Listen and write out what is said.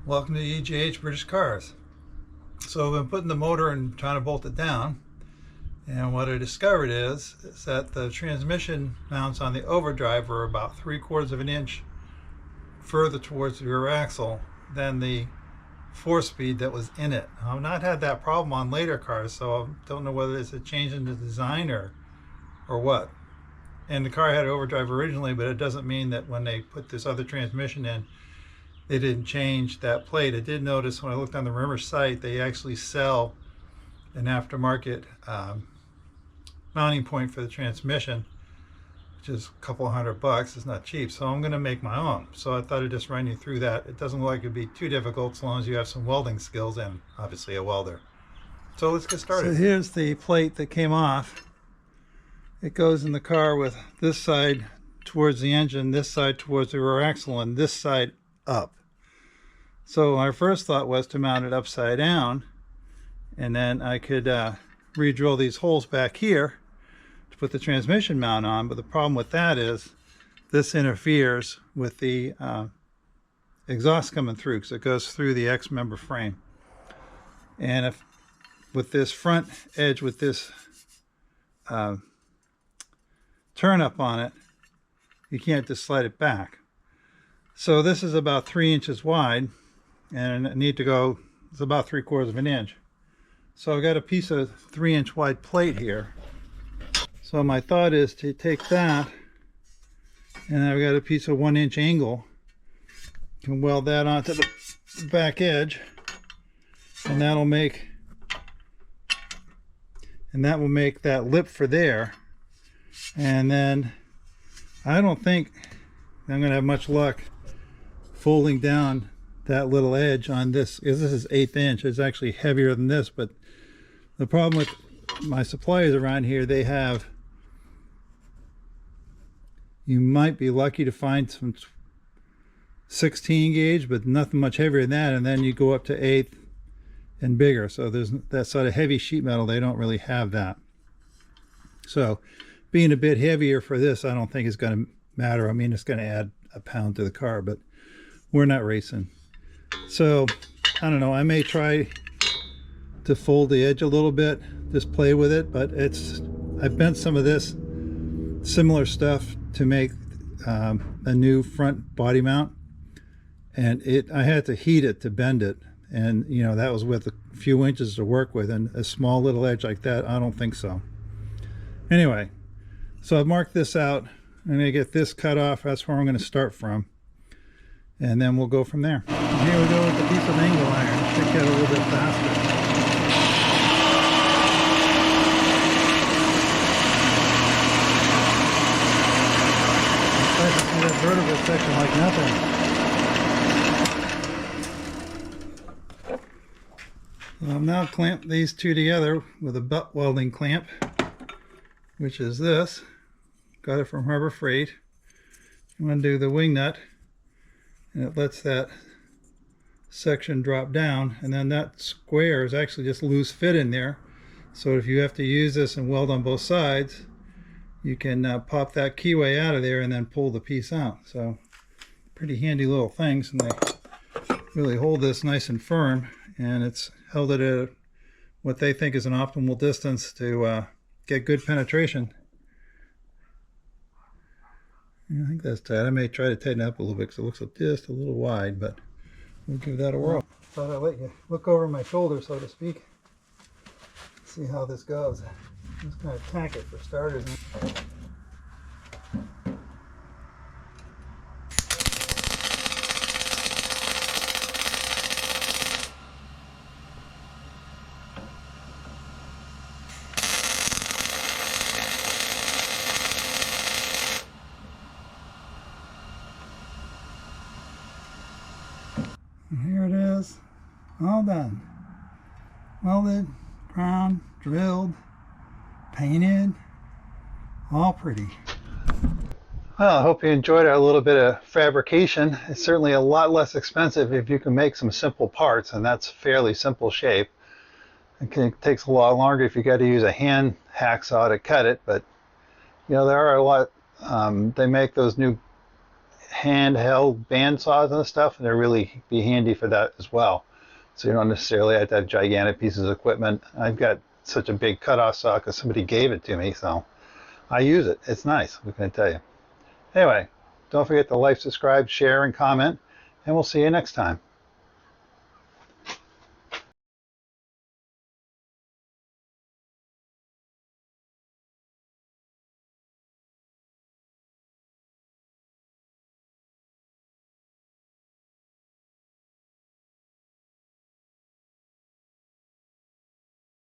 Welcome to EGH British Cars. So I've been putting the motor and trying to bolt it down, and what I discovered is that the transmission mounts on the OverDrive are about 3/4 of an inch further towards the rear axle than the 4-speed that was in it. I've not had that problem on later cars, so I don't know whether it's a change in the design or what. And the car had OverDrive originally, but it doesn't mean that when they put this other transmission in, they didn't change that plate. I did notice when I looked on the Rimmer site, they actually sell an aftermarket mounting point for the transmission, which is a couple $100. It's not cheap, so I'm going to make my own. So I thought I'd just run you through that. It doesn't look like it'd be too difficult as long as you have some welding skills and obviously a welder. So let's get started. So here's the plate that came off. It goes in the car with this side towards the engine, this side towards the rear axle, and this side up. So our first thought was to mount it upside down, and then I could re-drill these holes back here to put the transmission mount on. But the problem with that is this interferes with the exhaust coming through, because it goes through the X-member frame. And if with this front edge with this turn up on it, you can't just slide it back. So this is about 3 inches wide, and I need to go, it's about 3/4 of an inch. So I've got a piece of 3-inch wide plate here. So my thought is to take that, and I've got a piece of 1-inch angle, can weld that onto the back edge, and that will make that lip for there. And then I don't think I'm going to have much luck folding down that little edge on this, because this is 1/8 inch. It's actually heavier than this, but the problem with my suppliers around here, they have, you might be lucky to find some 16 gauge, but nothing much heavier than that, and then you go up to 1/8 and bigger. So there's that sort of heavy sheet metal, they don't really have that. So being a bit heavier for this, I don't think is going to matter. I mean, it's going to add a pound to the car, but we're not racing. So I don't know, I may try to fold the edge a little bit, just play with it, but I've bent some of this similar stuff to make a new front body mount, and I had to heat it to bend it, and you know, that was with a few inches to work with, and a small little edge like that, I don't think so. Anyway, so I've marked this out. I'm going to get this cut off. That's where I'm going to start from, and then we'll go from there. And here we go with the piece of angle iron. Should get a little bit faster. Try to see that vertical section like nothing. So I've now clamped these two together with a butt welding clamp, which is this. Got it from Harbor Freight. I'm going to do the wing nut, and it lets that section drop down, and then that square is actually just loose fit in there. So if you have to use this and weld on both sides, you can pop that keyway out of there and then pull the piece out. So pretty handy little things, and they really hold this nice and firm, and it's held it at what they think is an optimal distance to get good penetration. I think that's tight. I may try to tighten it up a little bit because it looks just a little wide, but we'll give that a whirl. Thought I'd let you look over my shoulder, so to speak. See how this goes. I'm just going to tack it for starters. And here it is, all done. Welded, crowned, drilled, painted, all pretty. Well, I hope you enjoyed our little bit of fabrication. It's certainly a lot less expensive if you can make some simple parts, and that's fairly simple shape. It takes a lot longer if you got to use a hand hacksaw to cut it, but you know, there are a lot, they make those new handheld band saws and stuff, and they're really be handy for that as well. So you don't necessarily have to have gigantic pieces of equipment. I've got such a big cutoff saw because somebody gave it to me, so I use it. It's nice. What can I tell you? Anyway, don't forget to like, subscribe, share, and comment, and we'll see you next time.